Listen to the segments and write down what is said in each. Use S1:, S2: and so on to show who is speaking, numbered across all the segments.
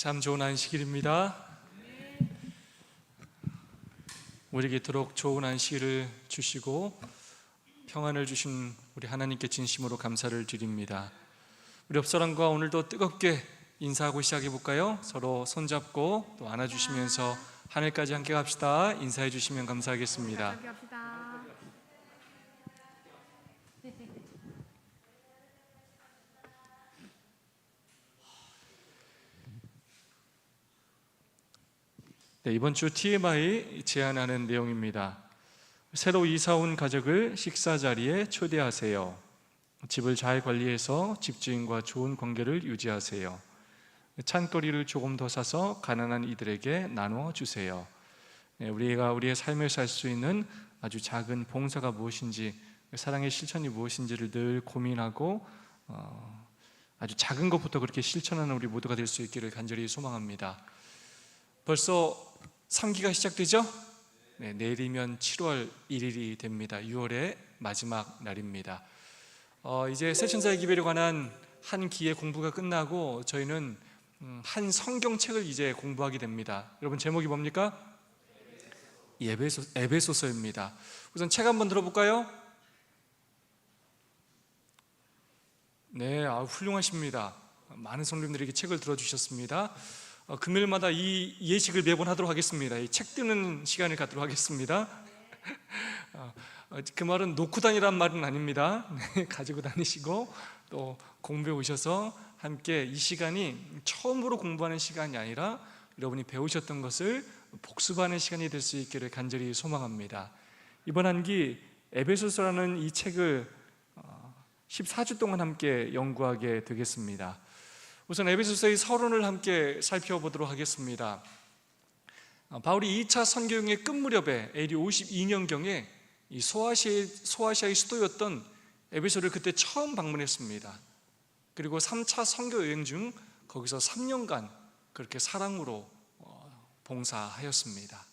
S1: 참 좋은 안식일입니다. 우리에게 이토록 좋은 안식일을 주시고 평안을 주신 우리 하나님께 진심으로 감사를 드립니다. 우리 옆사람과 오늘도 뜨겁게 인사하고 시작해 볼까요? 서로 손잡고 또 안아주시면서 하늘까지 함께 갑시다. 인사해 주시면 감사하겠습니다. 네, 이번 주 TMI 제안하는 내용입니다. 새로 이사 온 가족을 식사 자리에 초대하세요. 집을 잘 관리해서 집주인과 좋은 관계를 유지하세요. 찬거리를 조금 더 사서 가난한 이들에게 나누어 주세요. 우리가 우리의 삶에서 할 수 있는 아주 작은 봉사가 무엇인지, 사랑의 실천이 무엇인지를 늘 고민하고 아주 작은 것부터 그렇게 실천하는 우리 모두가 될 수 있기를 간절히 소망합니다. 벌써 3기가 시작되죠? 네, 내일이면 7월 1일이 됩니다. 6월의 마지막 날입니다. 이제 새천사의 기별에 관한 한 기의 공부가 끝나고 저희는 한 성경책을 이제 공부하게 됩니다. 여러분 제목이 뭡니까? 에베소서입니다. 우선 책 한번 들어볼까요? 네, 훌륭하십니다. 많은 성도님들에게 책을 들어주셨습니다. 금요일마다 이 예식을 매번 하도록 하겠습니다. 이 책 뜨는 시간을 갖도록 하겠습니다. 그 말은 놓고 다니란 말은 아닙니다. 가지고 다니시고 또 공부해 오셔서 함께 이 시간이 처음으로 공부하는 시간이 아니라 여러분이 배우셨던 것을 복습하는 시간이 될 수 있기를 간절히 소망합니다. 이번 한기 에베소서라는 이 책을 14주 동안 함께 연구하게 되겠습니다. 우선 에베소서의 서론을 함께 살펴보도록 하겠습니다. 바울이 2차 선교여행의 끝 무렵에 AD 52년경에 이 소아시아의 수도였던 에베소를 그때 처음 방문했습니다. 그리고 3차 선교여행 중 거기서 3년간 그렇게 사랑으로 봉사하였습니다.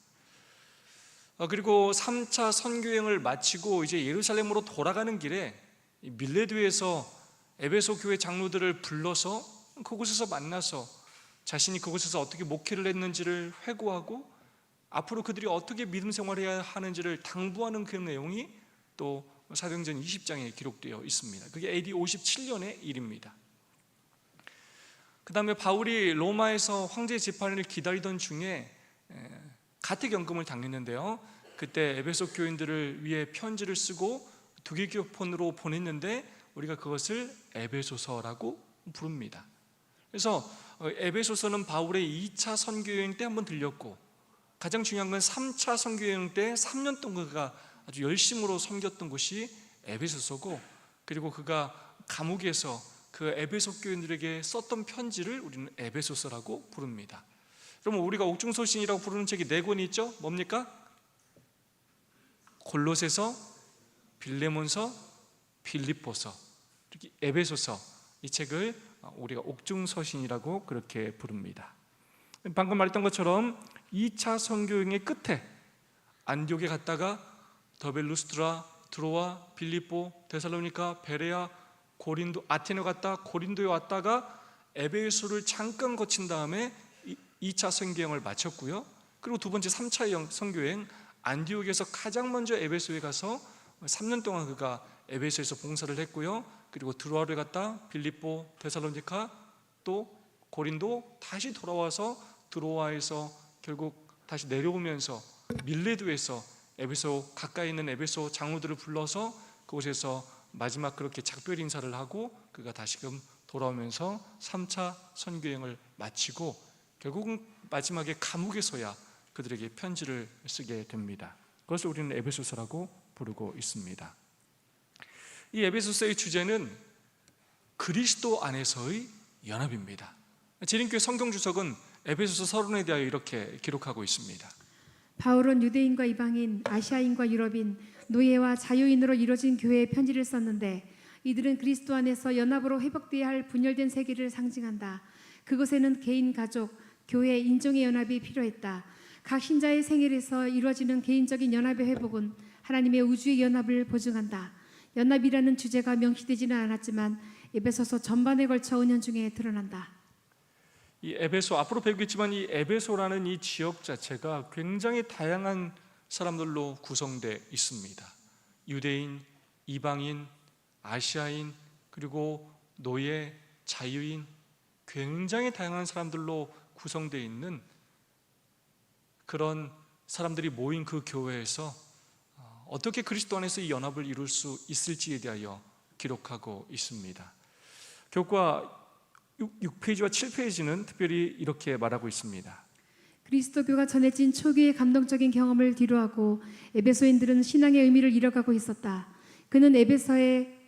S1: 그리고 3차 선교여행을 마치고 이제 예루살렘으로 돌아가는 길에 밀레도에서 에베소 교회 장로들을 불러서 그곳에서 만나서 자신이 그곳에서 어떻게 목회를 했는지를 회고하고 앞으로 그들이 어떻게 믿음 생활을 해야 하는지를 당부하는 그 내용이 또 사도행전 20장에 기록되어 있습니다. 그게 AD 57년의 일입니다. 그 다음에 바울이 로마에서 황제 재판을 기다리던 중에 가택연금을 당했는데요, 그때 에베소 교인들을 위해 편지를 쓰고 두개교폰으로 보냈는데 우리가 그것을 에베소서라고 부릅니다. 그래서 에베소서는 바울의 2차 선교여행 때 한번 들렸고, 가장 중요한 건 3차 선교여행 때 3년 동안 그가 아주 열심으로 섬겼던 곳이 에베소서고, 그리고 그가 감옥에서 그 에베소 교인들에게 썼던 편지를 우리는 에베소서라고 부릅니다. 그러면 우리가 옥중서신이라고 부르는 책이 4권이 있죠? 뭡니까? 골로새서, 빌레몬서, 빌립보서, 특히 에베소서, 이 책을 우리가 옥중서신이라고 그렇게 부릅니다. 방금 말했던 것처럼 2차 선교여행의 끝에 안디옥에 갔다가 더베, 루스드라, 드로아, 빌립보, 데살로니가, 베레아, 고린도, 아테네 갔다 고린도에 왔다가 에베소를 잠깐 거친 다음에 2차 선교여행을 마쳤고요. 그리고 두 번째 3차 선교여행 안디옥에서 가장 먼저 에베소에 가서 3년 동안 그가 에베소에서 봉사를 했고요. 그리고 드로아를 갔다 빌립보, 데살로니가, 또 고린도, 다시 돌아와서 드로아에서 결국 다시 내려오면서 밀레도에서 에베소 가까이 있는 에베소 장로들을 불러서 그곳에서 마지막 그렇게 작별 인사를 하고 그가 다시금 돌아오면서 3차 선교여행을 마치고 결국은 마지막에 감옥에서야 그들에게 편지를 쓰게 됩니다. 그것을 우리는 에베소서라고 부르고 있습니다. 이 에베소서의 주제는 그리스도 안에서의 연합입니다. 재림교회 성경주석은 에베소서 서론에 대하여 이렇게 기록하고 있습니다.
S2: 바울은 유대인과 이방인, 아시아인과 유럽인, 노예와 자유인으로 이루어진 교회에 편지를 썼는데 이들은 그리스도 안에서 연합으로 회복되어야 할 분열된 세계를 상징한다. 그곳에는 개인, 가족, 교회, 인종의 연합이 필요했다. 각 신자의 생일에서 이루어지는 개인적인 연합의 회복은 하나님의 우주의 연합을 보증한다. 연합이라는 주제가 명시되지는 않았지만 에베소서 전반에 걸쳐 은연중에 드러난다.
S1: 이 에베소, 앞으로 배우겠지만 이 에베소라는 이 지역 자체가 굉장히 다양한 사람들로 구성되어 있습니다. 유대인, 이방인, 아시아인, 그리고 노예, 자유인, 굉장히 다양한 사람들로 구성되어 있는 그런 사람들이 모인 그 교회에서 어떻게 그리스도 안에서 이 연합을 이룰 수 있을지에 대하여 기록하고 있습니다. 교과 6페이지와 7페이지는 특별히 이렇게 말하고 있습니다.
S2: 그리스도교가 전해진 초기의 감동적인 경험을 뒤로하고 에베소인들은 신앙의 의미를 잃어가고 있었다. 그는 에베소의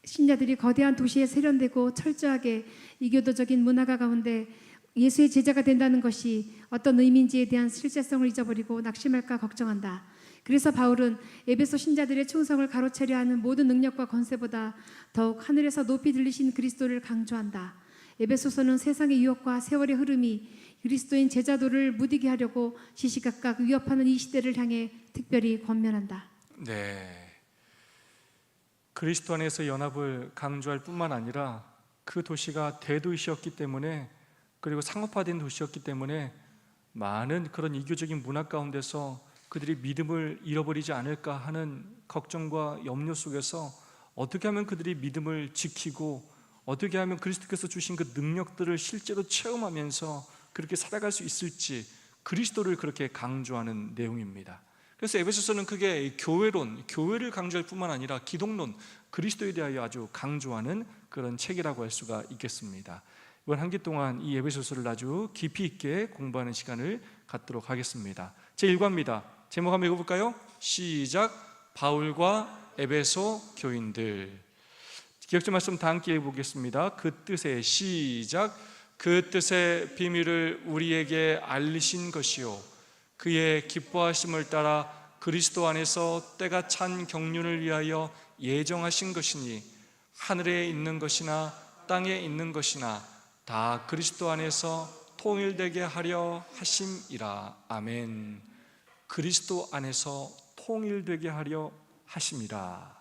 S2: 신자들이 거대한 도시에 세련되고 철저하게 이교도적인 문화가 가운데 예수의 제자가 된다는 것이 어떤 의미인지에 대한 실제성을 잊어버리고 낙심할까 걱정한다. 그래서 바울은 에베소 신자들의 충성을 가로채려 하는 모든 능력과 권세보다 더욱 하늘에서 높이 들리신 그리스도를 강조한다. 에베소서는 세상의 유혹과 세월의 흐름이 그리스도인 제자도를 무디게 하려고 시시각각 위협하는 이 시대를 향해 특별히 권면한다.
S1: 네, 그리스도 안에서 연합을 강조할 뿐만 아니라 그 도시가 대도시였기 때문에, 그리고 상업화된 도시였기 때문에 많은 그런 이교적인 문화 가운데서 그들이 믿음을 잃어버리지 않을까 하는 걱정과 염려 속에서 어떻게 하면 그들이 믿음을 지키고 어떻게 하면 그리스도께서 주신 그 능력들을 실제로 체험하면서 그렇게 살아갈 수 있을지, 그리스도를 그렇게 강조하는 내용입니다. 그래서 에베소서는 그게 교회론, 교회를 강조할 뿐만 아니라 기독론, 그리스도에 대하여 아주 강조하는 그런 책이라고 할 수가 있겠습니다. 이번 한 기 동안 이 에베소서를 아주 깊이 있게 공부하는 시간을 갖도록 하겠습니다. 제1과입니다. 제목 한번 읽어볼까요? 시작. 바울과 에베소 교인들. 기억점 말씀 다 함께 읽어보겠습니다. 그 뜻의, 시작. 그 뜻의 비밀을 우리에게 알리신 것이요 그의 기뻐하심을 따라 그리스도 안에서 때가 찬 경륜을 위하여 예정하신 것이니 하늘에 있는 것이나 땅에 있는 것이나 다 그리스도 안에서 통일되게 하려 하심이라. 아멘. 그리스도 안에서 통일되게 하려 하심이라.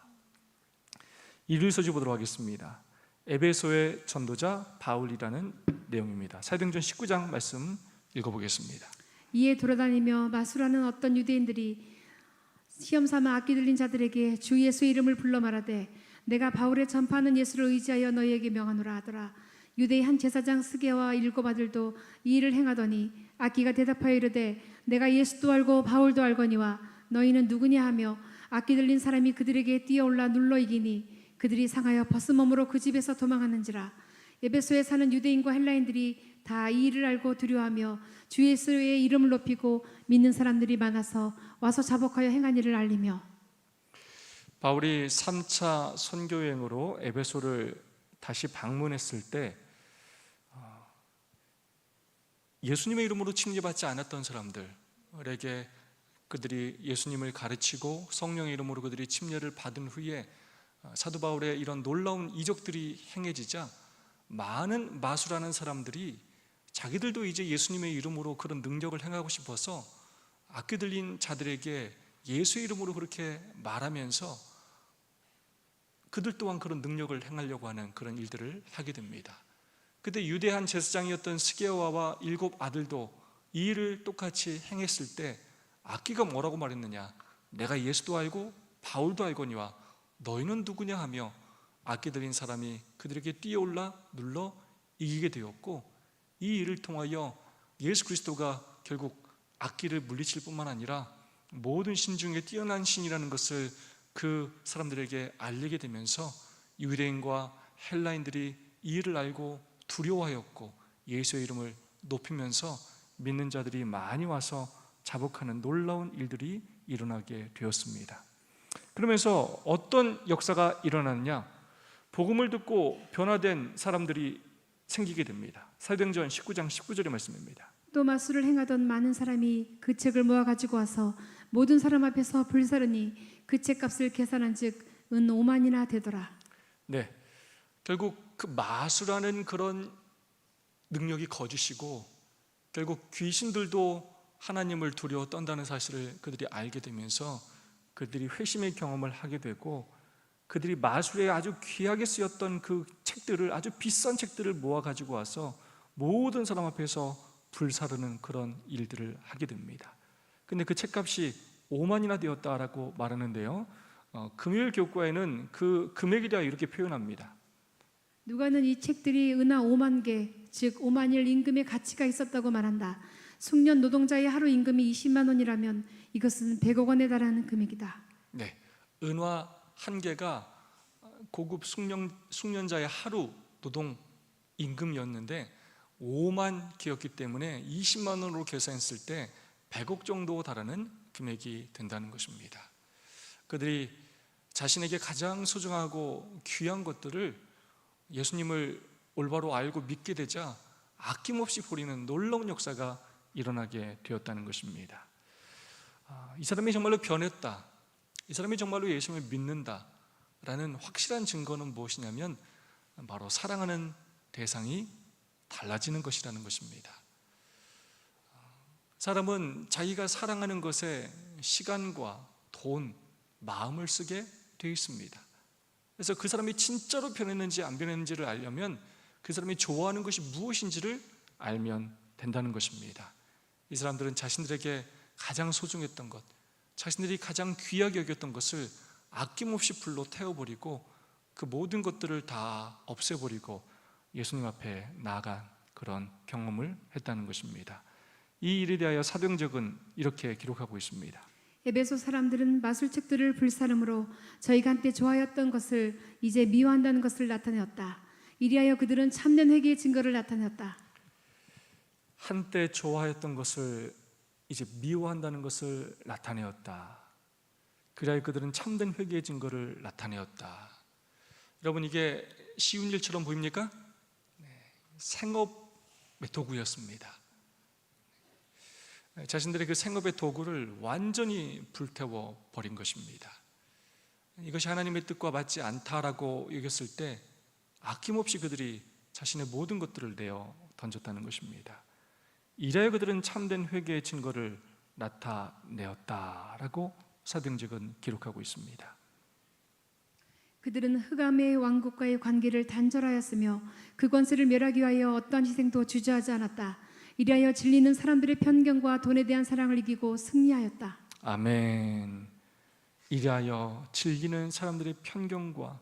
S1: 이를 소지 보도록 하겠습니다. 에베소의 전도자 바울이라는 내용입니다. 사도행전 19장 말씀 읽어보겠습니다.
S2: 이에 돌아다니며 마수라는 어떤 유대인들이 시험 삼아 악기 들린 자들에게 주 예수의 이름을 불러 말하되 내가 바울의 전파하는 예수를 의지하여 너희에게 명하노라 하더라. 유대의 한 제사장 스게와 7 아들도 이 일을 행하더니 악기가 대답하여 이르되 내가 예수도 알고 바울도 알거니와 너희는 누구냐 하며 악기 들린 사람이 그들에게 뛰어올라 눌러 이기니 그들이 상하여 벗은 몸으로 그 집에서 도망하는지라. 에베소에 사는 유대인과 헬라인들이 다 이 일을 알고 두려워하며 주 예수의 이름을 높이고 믿는 사람들이 많아서 와서 자복하여 행한 일을 알리며.
S1: 바울이 3차 선교 여행으로 에베소를 다시 방문했을 때 예수님의 이름으로 칭례받지 않았던 사람들에게 그들이 예수님을 가르치고 성령의 이름으로 그들이 침례를 받은 후에 사도 바울의 이런 놀라운 이적들이 행해지자 많은 마수라는 사람들이 자기들도 이제 예수님의 이름으로 그런 능력을 행하고 싶어서 악기 들린 자들에게 예수의 이름으로 그렇게 말하면서 그들 또한 그런 능력을 행하려고 하는 그런 일들을 하게 됩니다. 그때 유대한 제사장이었던 스게와와 7 아들도 이 일을 똑같이 행했을 때 악기가 뭐라고 말했느냐, 내가 예수도 알고 바울도 알거니와 너희는 누구냐 하며 악기 들린 사람이 그들에게 뛰어올라 눌러 이기게 되었고, 이 일을 통하여 예수 그리스도가 결국 악기를 물리칠 뿐만 아니라 모든 신 중에 뛰어난 신이라는 것을 그 사람들에게 알리게 되면서 유대인과 헬라인들이 이 일을 알고 두려워하였고 예수의 이름을 높이면서 믿는 자들이 많이 와서 자복하는 놀라운 일들이 일어나게 되었습니다. 그러면서 어떤 역사가 일어났냐, 복음을 듣고 변화된 사람들이 생기게 됩니다. 사도행전 19장 19절의 말씀입니다.
S2: 또 마수를 행하던 많은 사람이 그 책을 모아 가지고 와서 모든 사람 앞에서 불사르니 그 책값을 계산한즉 은 5만이나 되더라.
S1: 네, 결국 그 마수라는 그런 능력이 거짓이고 결국 귀신들도 하나님을 두려워 떤다는 사실을 그들이 알게 되면서 그들이 회심의 경험을 하게 되고, 그들이 마술에 아주 귀하게 쓰였던 그 책들을, 아주 비싼 책들을 모아 가지고 와서 모든 사람 앞에서 불사르는 그런 일들을 하게 됩니다. 근데 그 책값이 5만이나 되었다라고 말하는데요, 금요일 교과에는 그 금액에 대하여 이렇게 표현합니다.
S2: 누가는 이 책들이 은하 5만 개, 즉 5만일 임금의 가치가 있었다고 말한다. 숙련 노동자의 하루 임금이 20만 원이라면 이것은 100억 원에 달하는 금액이다.
S1: 네, 은화 한 개가 고급 숙련자의 하루 노동 임금이었는데 5만 개였기 때문에 20만 원으로 계산했을 때 100억 정도 달하는 금액이 된다는 것입니다. 그들이 자신에게 가장 소중하고 귀한 것들을 예수님을 올바로 알고 믿게 되자 아낌없이 버리는 놀라운 역사가 일어나게 되었다는 것입니다. 이 사람이 정말로 변했다, 이 사람이 정말로 예수님을 믿는다 라는 확실한 증거는 무엇이냐면 바로 사랑하는 대상이 달라지는 것이라는 것입니다. 사람은 자기가 사랑하는 것에 시간과 돈, 마음을 쓰게 되어 있습니다. 그래서 그 사람이 진짜로 변했는지 안 변했는지를 알려면 그 사람이 좋아하는 것이 무엇인지를 알면 된다는 것입니다. 이 사람들은 자신들에게 가장 소중했던 것, 자신들이 가장 귀하게 여겼던 것을 아낌없이 불로 태워버리고 그 모든 것들을 다 없애버리고 예수님 앞에 나아간 그런 경험을 했다는 것입니다. 이 일에 대하여 사도행전은 이렇게 기록하고 있습니다.
S2: 에베소 사람들은 마술책들을 불사름으로 저희가 한때 좋아했던 것을 이제 미워한다는 것을 나타내었다. 이리하여 그들은 참된 회개의 증거를 나타내었다.
S1: 한때 좋아했던 것을 이제 미워한다는 것을 나타내었다. 그리하여 그들은 참된 회개의 증거를 나타내었다. 여러분, 이게 쉬운 일처럼 보입니까? 생업의 도구였습니다. 자신들의 그 생업의 도구를 완전히 불태워 버린 것입니다. 이것이 하나님의 뜻과 맞지 않다라고 여겼을 때 아낌없이 그들이 자신의 모든 것들을 내어 던졌다는 것입니다. 이래야 그들은 참된 회개의 증거를 나타내었다라고 사도행전은 기록하고 있습니다.
S2: 그들은 흑암의 왕국과의 관계를 단절하였으며 그 권세를 멸하기 위하여 어떠한 희생도 주저하지 않았다. 이리하여 진리는 사람들의 편견과 돈에 대한 사랑을 이기고 승리하였다.
S1: 아멘. 이리하여 진리는 사람들의 편견과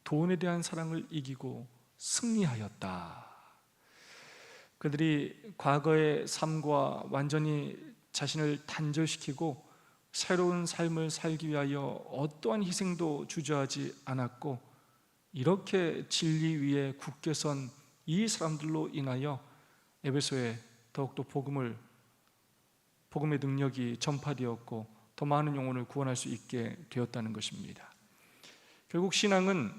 S1: 돈에 대한 사랑을 이기고 승리하였다. 그들이 과거의 삶과 완전히 자신을 단절시키고 새로운 삶을 살기 위하여 어떠한 희생도 주저하지 않았고, 이렇게 진리 위에 굳게 선 이 사람들로 인하여 에베소에 더욱더 복음의 능력이 전파되었고 더 많은 영혼을 구원할 수 있게 되었다는 것입니다. 결국 신앙은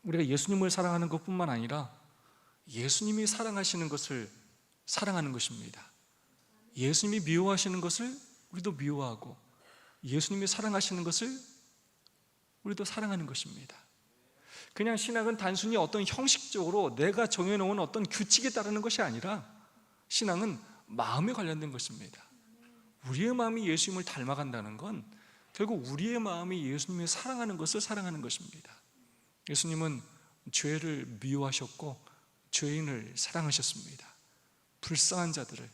S1: 우리가 예수님을 사랑하는 것뿐만 아니라 예수님이 사랑하시는 것을 사랑하는 것입니다. 예수님이 미워하시는 것을 우리도 미워하고 예수님이 사랑하시는 것을 우리도 사랑하는 것입니다. 그냥 신앙은 단순히 어떤 형식적으로 내가 정해놓은 어떤 규칙에 따르는 것이 아니라 신앙은 마음에 관련된 것입니다. 우리의 마음이 예수님을 닮아간다는 건 결국 우리의 마음이 예수님을 사랑하는 것을 사랑하는 것입니다. 예수님은 죄를 미워하셨고 죄인을 사랑하셨습니다. 불쌍한 자들을,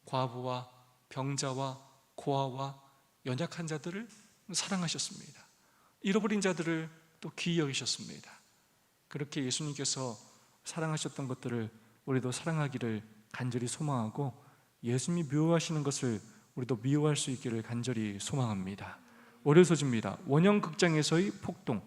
S1: 과부와 병자와 고아와 연약한 자들을 사랑하셨습니다. 잃어버린 자들을 또 귀히 여기셨습니다. 그렇게 예수님께서 사랑하셨던 것들을 우리도 사랑하기를 간절히 소망하고 예수님이 미워하시는 것을 우리도 미워할 수 있기를 간절히 소망합니다. 월요 소지입니다. 원형 극장에서의 폭동.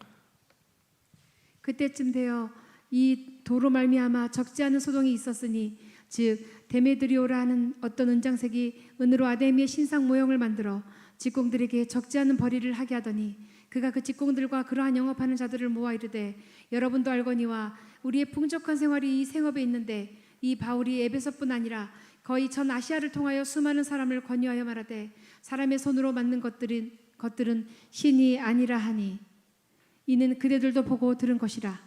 S2: 그때쯤 되어 이 도로 말미암아 적지 않은 소동이 있었으니 즉 데메드리오라 하는 어떤 은장색이 은으로 아데미의 신상 모형을 만들어 직공들에게 적지 않은 벌이를 하게 하더니 그가 그 직공들과 그러한 영업하는 자들을 모아 이르되 여러분도 알거니와 우리의 풍족한 생활이 이 생업에 있는데 이 바울이 에베소뿐 아니라 거의 전 아시아를 통하여 수많은 사람을 권유하여 말하되 사람의 손으로 만든 것들은 신이 아니라 하니 이는 그대들도 보고 들은 것이라.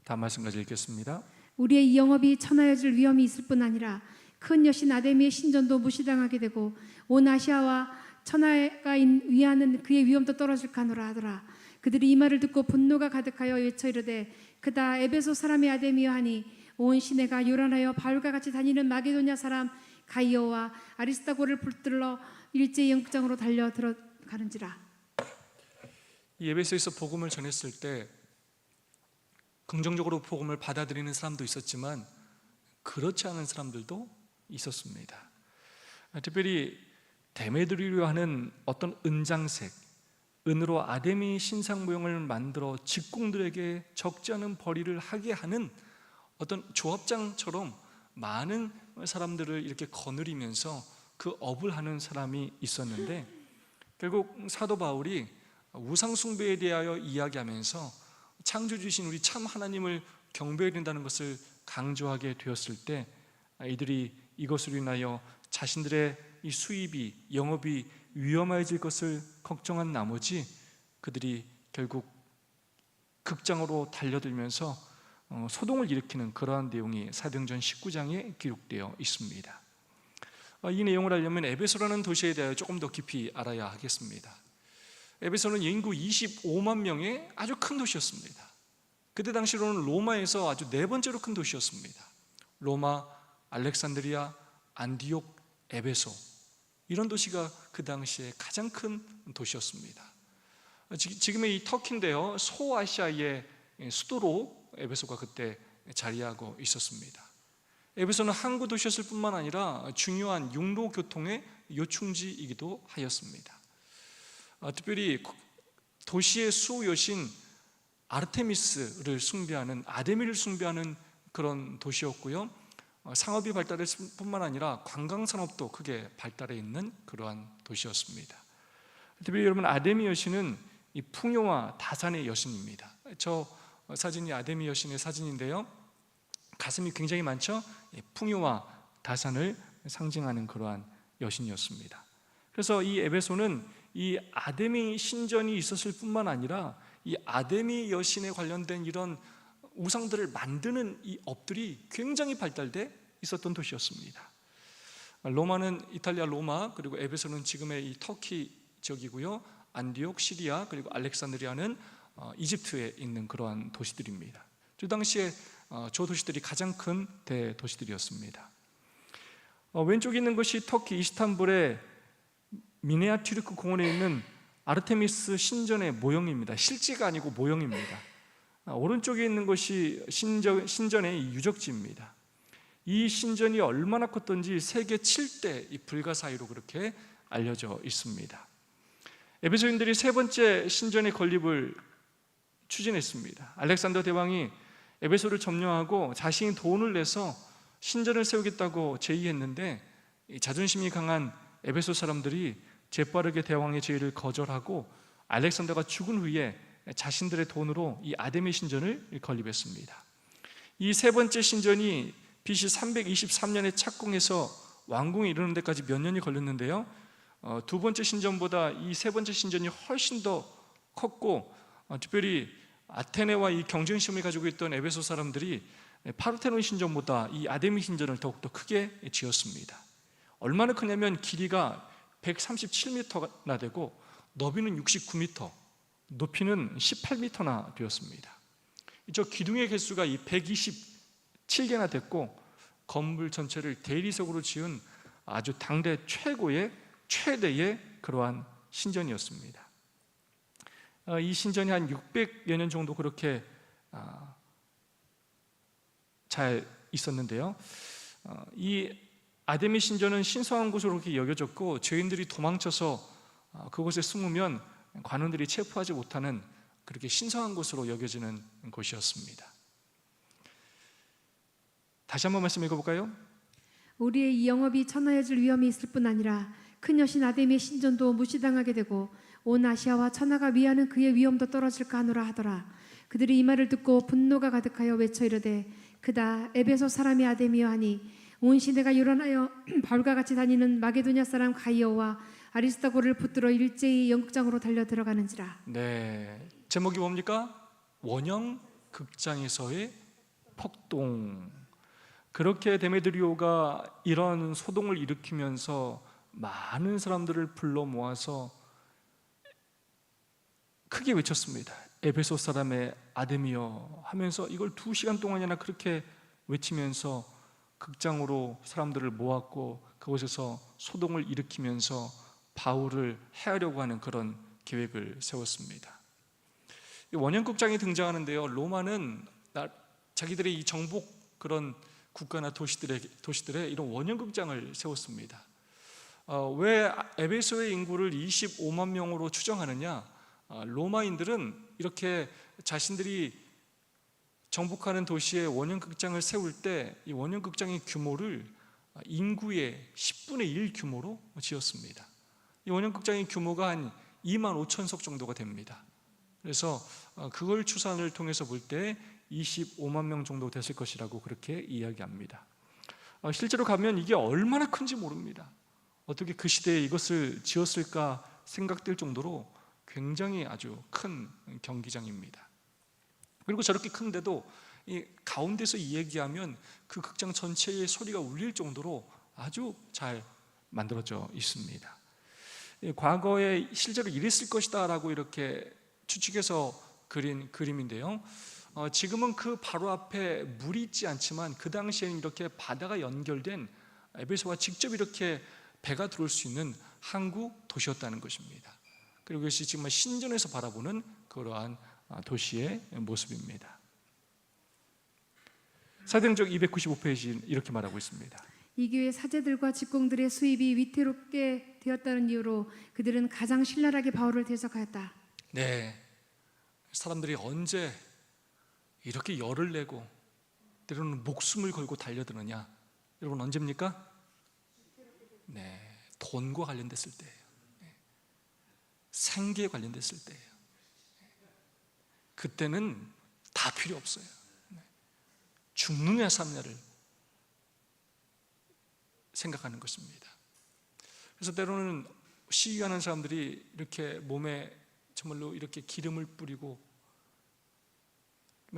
S1: 다음 말씀까지 읽겠습니다.
S2: 우리의 이 영업이 천하여질 위험이 있을 뿐 아니라 큰 여신 아데미의 신전도 무시당하게 되고 온 아시아와 천하가 위하는 그의 위엄도 떨어질까노라 하더라. 그들이 이 말을 듣고 분노가 가득하여 외쳐 이르되 그다 에베소 사람의 아데미여 하니 온 시내가 요란하여 바울과 같이 다니는 마게도냐 사람 가이오와 아리스타고를 붙들러 일제히 영장으로 달려 들어가는지라.
S1: 이 에베소에서 복음을 전했을 때 긍정적으로 복음을 받아들이는 사람도 있었지만 그렇지 않은 사람들도 있었습니다. 특별히 데메드리오 하는 어떤 은장색, 은으로 아데미 신상 모형을 만들어 직공들에게 적지 않은 벌이를 하게 하는 어떤 조합장처럼 많은 사람들을 이렇게 거느리면서 그 업을 하는 사람이 있었는데, 결국 사도 바울이 우상 숭배에 대하여 이야기하면서 창조주신 우리 참 하나님을 경배해야 된다는 것을 강조하게 되었을 때, 이들이 이것으로 인하여 자신들의 이 수입이, 영업이 위험해질 것을 걱정한 나머지 그들이 결국 극장으로 달려들면서 소동을 일으키는 그러한 내용이 사도행전 19장에 기록되어 있습니다. 이 내용을 알려면 에베소라는 도시에 대하여 조금 더 깊이 알아야 하겠습니다. 에베소는 인구 25만 명의 아주 큰 도시였습니다. 그때 당시로는 로마에서 아주 네 번째로 큰 도시였습니다. 로마, 알렉산드리아, 안디옥, 에베소, 이런 도시가 그 당시에 가장 큰 도시였습니다. 지금의 이 터키인데요, 소아시아의 수도로 에베소가 그때 자리하고 있었습니다. 에베소는 항구 도시였을 뿐만 아니라 중요한 육로 교통의 요충지이기도 하였습니다. 특별히 도시의 수여신 아르테미스를 숭배하는, 아데미를 숭배하는 그런 도시였고요, 상업이 발달했을 뿐만 아니라 관광산업도 크게 발달해 있는 그러한 도시였습니다. 특별히 여러분, 아데미 여신은 이 풍요와 다산의 여신입니다. 저 사진이 아데미 여신의 사진인데요, 가슴이 굉장히 많죠? 풍요와 다산을 상징하는 그러한 여신이었습니다. 그래서 이 에베소는 이 아데미 신전이 있었을 뿐만 아니라 이 아데미 여신에 관련된 이런 우상들을 만드는 이 업들이 굉장히 발달돼 있었던 도시였습니다. 로마는 이탈리아 로마, 그리고 에베소는 지금의 이 터키 지역이고요, 안디옥, 시리아, 그리고 알렉산드리아는 이집트에 있는 그러한 도시들입니다. 그 당시에 저 도시들이 가장 큰 대도시들이었습니다. 왼쪽에 있는 것이 터키 이스탄불의 미네아튀르크 공원에 있는 아르테미스 신전의 모형입니다. 실제가 아니고 모형입니다. 오른쪽에 있는 것이 신전의 유적지입니다. 이 신전이 얼마나 컸던지 세계 7대 불가사의로 그렇게 알려져 있습니다. 에베소인들이 세 번째 신전의 건립을 추진했습니다. 알렉산더 대왕이 에베소를 점령하고 자신이 돈을 내서 신전을 세우겠다고 제의했는데, 자존심이 강한 에베소 사람들이 재빠르게 대왕의 제의를 거절하고 알렉산더가 죽은 후에 자신들의 돈으로 이 아데미 신전을 건립했습니다. 이 세 번째 신전이 BC 323년에 착공해서 완공에 이르는 데까지 몇 년이 걸렸는데요, 두 번째 신전보다 이 세 번째 신전이 훨씬 더 컸고, 특별히 아테네와 이 경쟁심을 가지고 있던 에베소 사람들이 파르테논 신전보다 이 아데미 신전을 더욱더 크게 지었습니다. 얼마나 크냐면 길이가 137m나 되고 너비는 69m, 높이는 18m나 되었습니다. 저 기둥의 개수가 127개나 됐고, 건물 전체를 대리석으로 지은 아주 당대 최대의 그러한 신전이었습니다. 이 신전이 한 600여 년 정도 그렇게 잘 있었는데요, 이 아데미 신전은 신성한 곳으로 그렇게 여겨졌고, 죄인들이 도망쳐서 그곳에 숨으면 관원들이 체포하지 못하는 그렇게 신성한 곳으로 여겨지는 곳이었습니다. 다시 한번 말씀 읽어볼까요?
S2: 우리의 이 영업이 천하여질 위험이 있을 뿐 아니라 큰 여신 아데미의 신전도 무시당하게 되고 온 아시아와 천하가 위하는 그의 위엄도 떨어질까 하노라 하더라. 그들이 이 말을 듣고 분노가 가득하여 외쳐 이르되, 그다 에베소 사람이 아데미여 하니 온 시내가 요란하여 바울과 같이 다니는 마게도냐 사람 가이오와 아리스타고를 붙들어 일제히 연극장으로 달려 들어가는지라.
S1: 네, 제목이 뭡니까? 원형 극장에서의 폭동. 그렇게 데메드리오가 이런 소동을 일으키면서 많은 사람들을 불러 모아서 크게 외쳤습니다. 에베소 사람의 아데미여 하면서 이걸 2시간 동안이나 그렇게 외치면서 극장으로 사람들을 모았고 그곳에서 소동을 일으키면서 바울을 해하려고 하는 그런 계획을 세웠습니다. 이 원형극장이 등장하는데요, 로마는 자기들의 이 정복 그런 국가나 도시들에 이런 원형극장을 세웠습니다. 왜 에베소의 인구를 25만 명으로 추정하느냐? 로마인들은 이렇게 자신들이 정복하는 도시에 원형극장을 세울 때 이 원형극장의 규모를 인구의 10분의 1 규모로 지었습니다. 이 원형극장의 규모가 한 2만 5천석 정도가 됩니다. 그래서 그걸 추산을 통해서 볼 때 25만 명 정도 됐을 것이라고 그렇게 이야기합니다. 실제로 가면 이게 얼마나 큰지 모릅니다. 어떻게 그 시대에 이것을 지었을까 생각될 정도로 굉장히 아주 큰 경기장입니다. 그리고 저렇게 큰데도 이 가운데서 이야기하면 그 극장 전체의 소리가 울릴 정도로 아주 잘 만들어져 있습니다. 과거에 실제로 이랬을 것이다 라고 이렇게 추측해서 그린 그림인데요, 지금은 그 바로 앞에 물이 있지 않지만 그 당시에는 이렇게 바다가 연결된 에베소와 직접 이렇게 배가 들어올 수 있는 항구 도시였다는 것입니다. 그리고 이것이 지금 신전에서 바라보는 그러한 도시의 모습입니다. 사도행전 295페이지 이렇게 말하고 있습니다.
S2: 이 교회 사제들과 직공들의 수입이 위태롭게 되었다는 이유로 그들은 가장 신랄하게 바울을 대적하였다.
S1: 네, 사람들이 언제 이렇게 열을 내고 때로는 목숨을 걸고 달려드느냐? 여러분 언제입니까? 네, 돈과 관련됐을 때예요. 생계에 관련됐을 때예요. 그때는 다 필요 없어요. 죽느냐 사느냐를 생각하는 것입니다. 그래서 때로는 시위하는 사람들이 이렇게 몸에 정말로 이렇게 기름을 뿌리고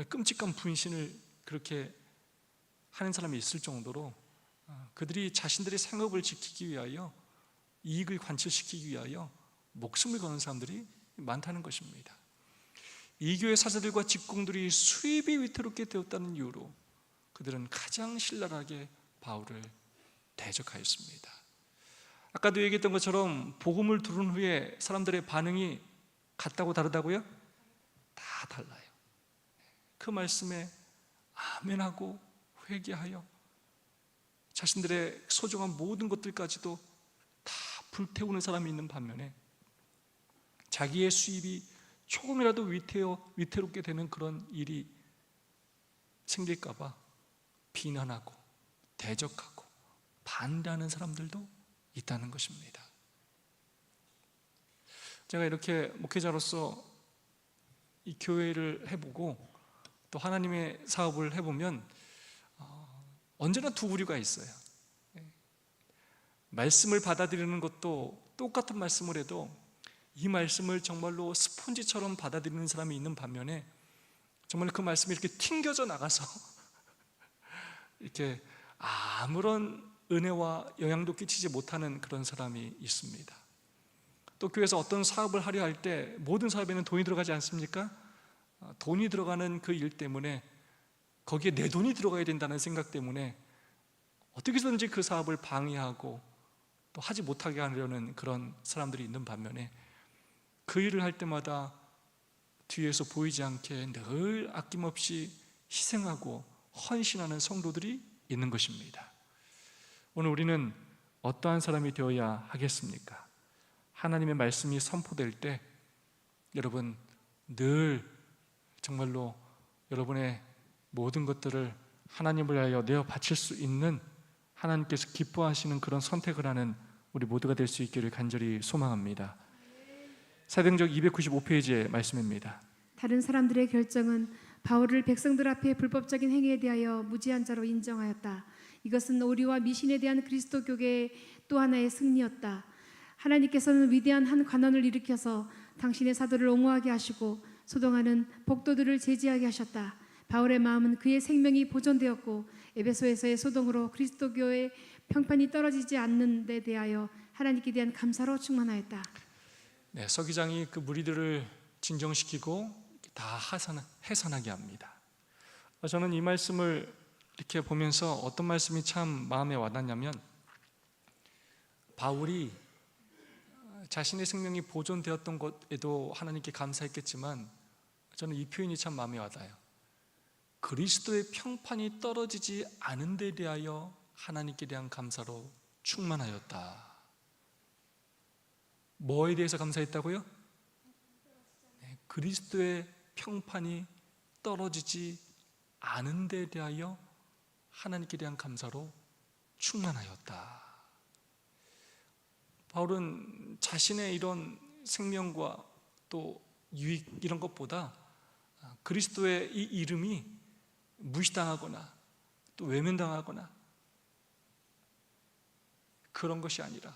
S1: 끔찍한 분신을 그렇게 하는 사람이 있을 정도로 그들이 자신들의 생업을 지키기 위하여, 이익을 관철시키기 위하여 목숨을 거는 사람들이 많다는 것입니다. 이 교회 사제들과 직공들이 수입이 위태롭게 되었다는 이유로 그들은 가장 신랄하게 바울을 대적하였습니다. 아까도 얘기했던 것처럼 복음을 들은 후에 사람들의 반응이 같다고 다르다고요? 다 달라요. 그 말씀에 아멘하고 회개하여 자신들의 소중한 모든 것들까지도 다 불태우는 사람이 있는 반면에 자기의 수입이 조금이라도 위태롭게 되는 그런 일이 생길까 봐 비난하고 대적하고 반대하는 사람들도 있다는 것입니다. 제가 이렇게 목회자로서 이 교회를 해보고 또 하나님의 사업을 해보면 언제나 두 부류가 있어요. 말씀을 받아들이는 것도 똑같은 말씀을 해도 이 말씀을 정말로 스폰지처럼 받아들이는 사람이 있는 반면에 정말 그 말씀이 이렇게 튕겨져 나가서 이렇게 아무런 은혜와 영향도 끼치지 못하는 그런 사람이 있습니다. 또 교회에서 어떤 사업을 하려 할 때 모든 사업에는 돈이 들어가지 않습니까? 돈이 들어가는 그 일 때문에 거기에 내 돈이 들어가야 된다는 생각 때문에 어떻게든지 그 사업을 방해하고 또 하지 못하게 하려는 그런 사람들이 있는 반면에 그 일을 할 때마다 뒤에서 보이지 않게 늘 아낌없이 희생하고 헌신하는 성도들이 있는 것입니다. 오늘 우리는 어떠한 사람이 되어야 하겠습니까? 하나님의 말씀이 선포될 때 여러분 늘 정말로 여러분의 모든 것들을 하나님을 위하여 내어 바칠 수 있는, 하나님께서 기뻐하시는 그런 선택을 하는 우리 모두가 될 수 있기를 간절히 소망합니다. 사도행전 295페이지의 말씀입니다.
S2: 다른 사람들의 결정은 바울을 백성들 앞에 불법적인 행위에 대하여 무지한 자로 인정하였다. 이것은 오리와 미신에 대한 그리스도 교계의 또 하나의 승리였다. 하나님께서는 위대한 한 관원을 일으켜서 당신의 사도를 옹호하게 하시고 소동하는 복도들을 제지하게 하셨다. 바울의 마음은 그의 생명이 보존되었고 에베소에서의 소동으로 그리스도교의 평판이 떨어지지 않는 데 대하여 하나님께 대한 감사로 충만하였다.
S1: 네, 서기장이 그 무리들을 진정시키고 다 해산하게 합니다. 저는 이 말씀을 이렇게 보면서 어떤 말씀이 참 마음에 와닿냐면, 바울이 자신의 생명이 보존되었던 것에도 하나님께 감사했겠지만 저는 이 표현이 참 마음에 와닿아요. 그리스도의 평판이 떨어지지 않은 데 대하여 하나님께 대한 감사로 충만하였다. 뭐에 대해서 감사했다고요? 그리스도의 평판이 떨어지지 않은 데 대하여 하나님께 대한 감사로 충만하였다. 바울은 자신의 이런 생명과 또 유익 이런 것보다 그리스도의 이 이름이 무시당하거나 또 외면당하거나 그런 것이 아니라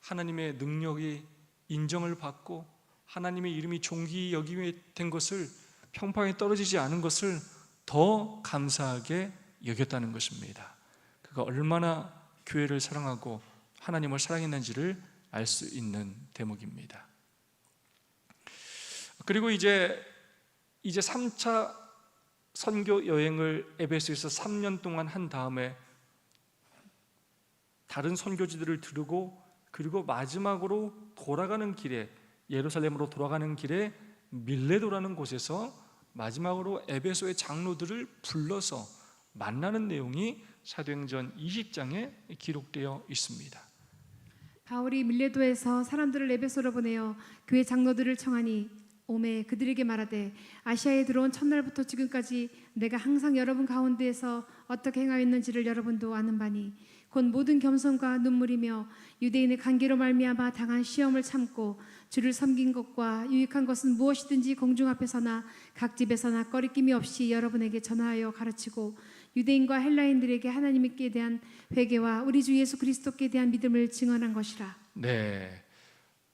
S1: 하나님의 능력이 인정을 받고 하나님의 이름이 존귀 여김이 된 것을, 평판이 떨어지지 않은 것을 더 감사하게 여겼다는 것입니다. 그가 얼마나 교회를 사랑하고 하나님을 사랑했는지를 알 수 있는 대목입니다. 그리고 이제 3차 선교 여행을 에베소에서 3년 동안 한 다음에 다른 선교지들을 두르고, 그리고 마지막으로 돌아가는 길에, 예루살렘으로 돌아가는 길에 밀레도라는 곳에서 마지막으로 에베소의 장로들을 불러서 만나는 내용이 사도행전 20장에 기록되어 있습니다.
S2: 바울이 밀레도에서 사람들을 에베소로 보내어 교회 장로들을 청하니 오매 그들에게 말하되, 아시아에 들어온 첫날부터 지금까지 내가 항상 여러분 가운데에서 어떻게 행하였는지를 여러분도 아는 바니, 곧 모든 겸손과 눈물이며 유대인의 관계로 말미암아 당한 시험을 참고 주를 섬긴 것과 유익한 것은 무엇이든지 공중 앞에서나 각 집에서나 꺼리낌이 없이 여러분에게 전하여 가르치고, 유대인과 헬라인들에게 하나님께 대한 회개와 우리 주 예수 그리스도께 대한 믿음을 증언한 것이라.
S1: 네,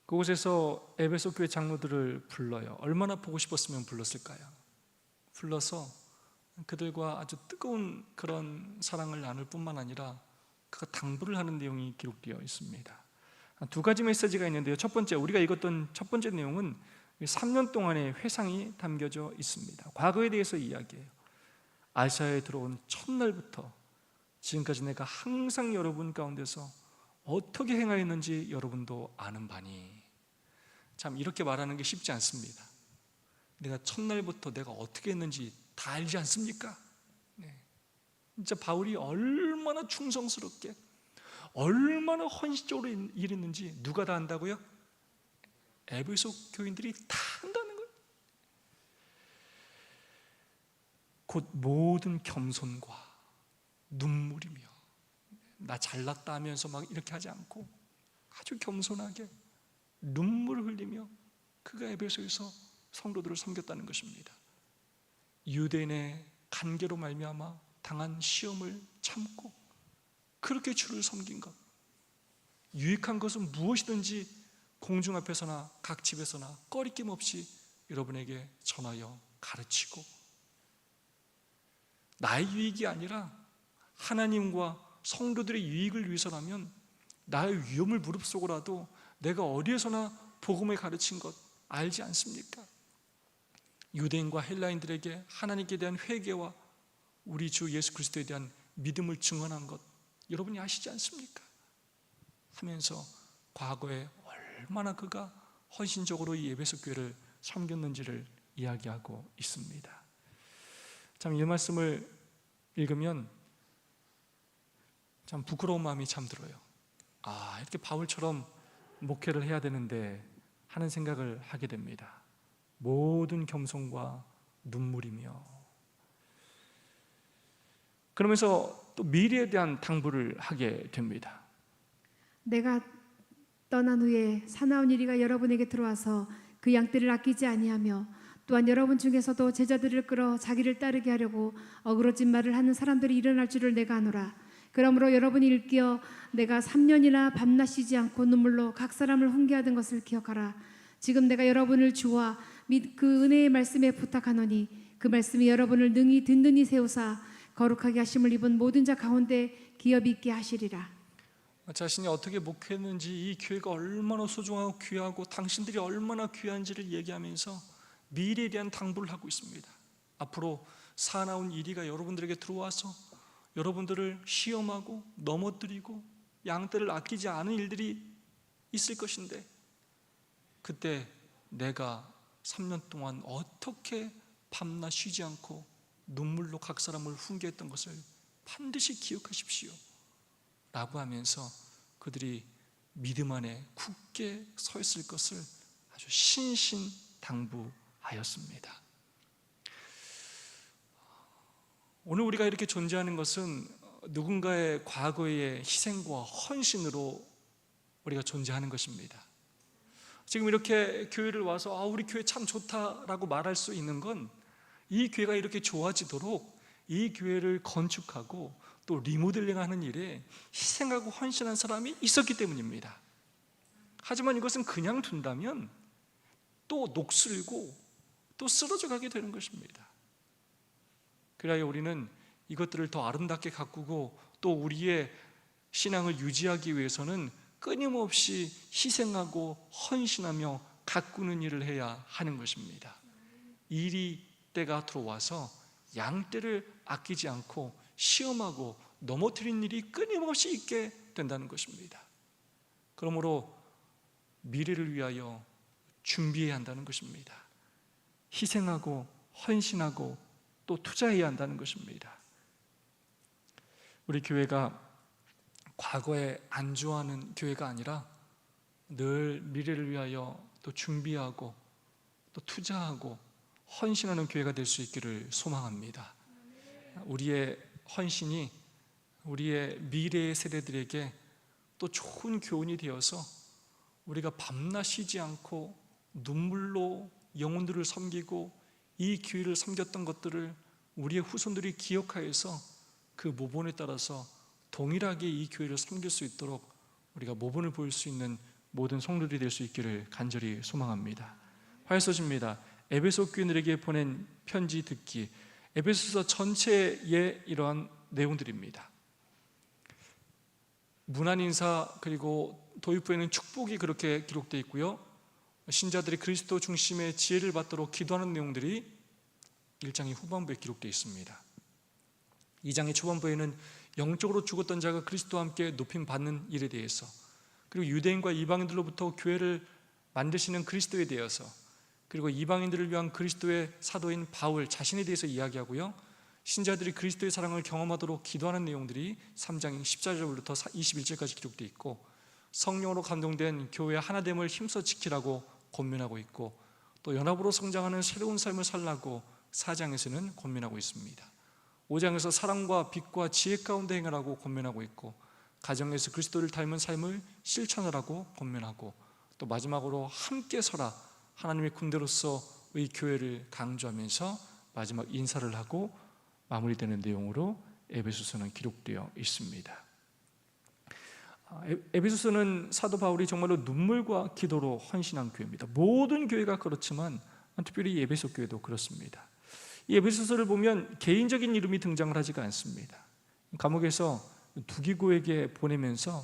S1: 그곳에서 에베소 교회 장로들을 불러요. 얼마나 보고 싶었으면 불렀을까요? 불러서 그들과 아주 뜨거운 그런 사랑을 나눌 뿐만 아니라 그가 당부를 하는 내용이 기록되어 있습니다. 두 가지 메시지가 있는데요. 첫 번째, 우리가 읽었던 첫 번째 내용은 3년 동안의 회상이 담겨져 있습니다. 과거에 대해서 이야기해요. 아시아에 들어온 첫날부터 지금까지 내가 항상 여러분 가운데서 어떻게 행하였는지 여러분도 아는 바니. 참 이렇게 말하는 게 쉽지 않습니다. 내가 첫날부터 내가 어떻게 했는지 다 알지 않습니까? 네. 진짜 바울이 얼마나 충성스럽게, 얼마나 헌신적으로 일했는지 누가 다 안다고요? 에베소 교인들이 다 안다는 거예요. 곧 모든 겸손과 눈물이며, 나 잘났다 하면서 막 이렇게 하지 않고 아주 겸손하게 눈물을 흘리며 그가 에베소에서 성도들을 섬겼다는 것입니다. 유대인의 간계로 말미암아 당한 시험을 참고 그렇게 주를 섬긴 것, 유익한 것은 무엇이든지 공중 앞에서나 각 집에서나 꺼리낌 없이 여러분에게 전하여 가르치고, 나의 유익이 아니라 하나님과 성도들의 유익을 위해서라면 나의 위험을 무릅쓰고라도 내가 어디에서나 복음을 가르친 것 알지 않습니까? 유대인과 헬라인들에게 하나님께 대한 회개와 우리 주 예수 그리스도에 대한 믿음을 증언한 것 여러분이 아시지 않습니까? 하면서 과거에 얼마나 그가 헌신적으로 이 에베소 교회를 섬겼는지를 이야기하고 있습니다. 참 이 말씀을 읽으면 참 부끄러운 마음이 참 들어요. 이렇게 바울처럼 목회를 해야 되는데 하는 생각을 하게 됩니다. 모든 겸손과 눈물이며, 그러면서 또 미래에 대한 당부를 하게 됩니다.
S2: 내가 떠난 후에 사나운 이리가 여러분에게 들어와서 그 양떼를 아끼지 아니하며, 또한 여러분 중에서도 제자들을 끌어 자기를 따르게 하려고 어그러진 말을 하는 사람들이 일어날 줄을 내가 아노라. 그러므로 여러분이 일깨어 내가 3년이나 밤낮 쉬지 않고 눈물로 각 사람을 훈계하던 것을 기억하라. 지금 내가 여러분을 주와 및 그 은혜의 말씀에 부탁하노니 그 말씀이 여러분을 능히 든든히 세우사 거룩하게 하심을 입은 모든 자 가운데 기업이 있게 하시리라.
S1: 자신이 어떻게 목회했는지, 이 교회가 얼마나 소중하고 귀하고 당신들이 얼마나 귀한지를 얘기하면서 미래에 대한 당부를 하고 있습니다. 앞으로 사나운 이리가 여러분들에게 들어와서 여러분들을 시험하고 넘어뜨리고 양떼를 아끼지 않은 일들이 있을 것인데, 그때 내가 3년 동안 어떻게 밤낮 쉬지 않고 눈물로 각 사람을 훈계했던 것을 반드시 기억하십시오 라고 하면서 그들이 믿음 안에 굳게 서 있을 것을 아주 신신당부하였습니다. 오늘 우리가 이렇게 존재하는 것은 누군가의 과거의 희생과 헌신으로 우리가 존재하는 것입니다. 지금 이렇게 교회를 와서 우리 교회 참 좋다라고 말할 수 있는 건 이 교회가 이렇게 좋아지도록 이 교회를 건축하고 또 리모델링하는 일에 희생하고 헌신한 사람이 있었기 때문입니다. 하지만 이것은 그냥 둔다면 또 녹슬고 또 쓰러져 가게 되는 것입니다. 그래야 우리는 이것들을 더 아름답게 가꾸고 또 우리의 신앙을 유지하기 위해서는 끊임없이 희생하고 헌신하며 가꾸는 일을 해야 하는 것입니다. 일이 때가 들어와서 양떼를 아끼지 않고 시험하고 넘어뜨린 일이 끊임없이 있게 된다는 것입니다. 그러므로 미래를 위하여 준비해야 한다는 것입니다. 희생하고 헌신하고 또 투자해야 한다는 것입니다. 우리 교회가 과거에 안주하는 교회가 아니라 늘 미래를 위하여 또 준비하고 또 투자하고 헌신하는 교회가 될 수 있기를 소망합니다. 우리의 헌신이 우리의 미래의 세대들에게 또 좋은 교훈이 되어서 우리가 밤낮 쉬지 않고 눈물로 영혼들을 섬기고 이 교회를 섬겼던 것들을 우리의 후손들이 기억하여서 그 모본에 따라서 동일하게 이 교회를 섬길 수 있도록 우리가 모본을 보일 수 있는 모든 성도들이 될 수 있기를 간절히 소망합니다. 화요소식입니다. 에베소 교인들에게 보낸 편지 듣기. 에베소서 전체의 이러한 내용들입니다. 문안 인사 그리고 도입부에는 축복이 그렇게 기록되어 있고요, 신자들이 그리스도 중심의 지혜를 받도록 기도하는 내용들이 1장의 후반부에 기록되어 있습니다. 2장의 초반부에는 영적으로 죽었던 자가 그리스도와 함께 높임 받는 일에 대해서, 그리고 유대인과 이방인들로부터 교회를 만드시는 그리스도에 대해서, 그리고 이방인들을 위한 그리스도의 사도인 바울 자신에 대해서 이야기하고요, 신자들이 그리스도의 사랑을 경험하도록 기도하는 내용들이 3장 14절부터 21절까지 기록되어 있고, 성령으로 감동된 교회의 하나됨을 힘써 지키라고 권면하고 있고, 또 연합으로 성장하는 새로운 삶을 살라고 4장에서는 권면하고 있습니다. 5장에서 사랑과 빛과 지혜 가운데 행하라고 권면하고 있고, 가정에서 그리스도를 닮은 삶을 실천하라고 권면하고, 또 마지막으로 함께 서라, 하나님의 군대로서의 교회를 강조하면서 마지막 인사를 하고 마무리되는 내용으로 에베소서는 기록되어 있습니다. 에베소서는 사도 바울이 정말로 눈물과 기도로 헌신한 교회입니다. 모든 교회가 그렇지만 특별히 에베소 교회도 그렇습니다. 이 에베소서를 보면 개인적인 이름이 등장을 하지가 않습니다. 감옥에서 두기고에게 보내면서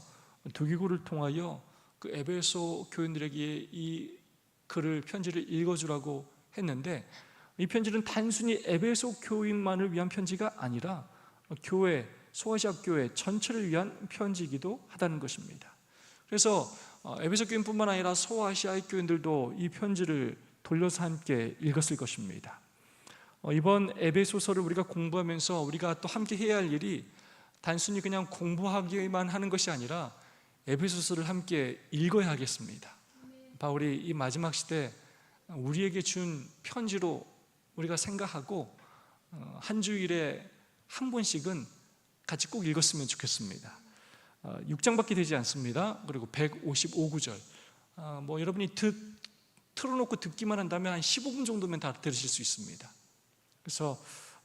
S1: 두기고를 통하여 그 에베소 교인들에게 이 글을 편지를 읽어주라고 했는데, 이 편지는 단순히 에베소 교인만을 위한 편지가 아니라 교회, 소아시아 교회 전체를 위한 편지이기도 하다는 것입니다. 그래서 에베소 교인뿐만 아니라 소아시아의 교인들도 이 편지를 돌려서 함께 읽었을 것입니다. 이번 에베소서를 우리가 공부하면서 우리가 또 함께 해야 할 일이 단순히 그냥 공부하기만 하는 것이 아니라 에베소서를 함께 읽어야 하겠습니다. 바울이 이 마지막 시대 우리에게 준 편지로 우리가 생각하고 한 주일에 한 번씩은 같이 꼭 읽었으면 좋겠습니다. 6장밖에 되지 않습니다. 그리고 155구절, 여러분이 틀어놓고 듣기만 한다면 한 15분 정도면 다 들으실 수 있습니다. 그래서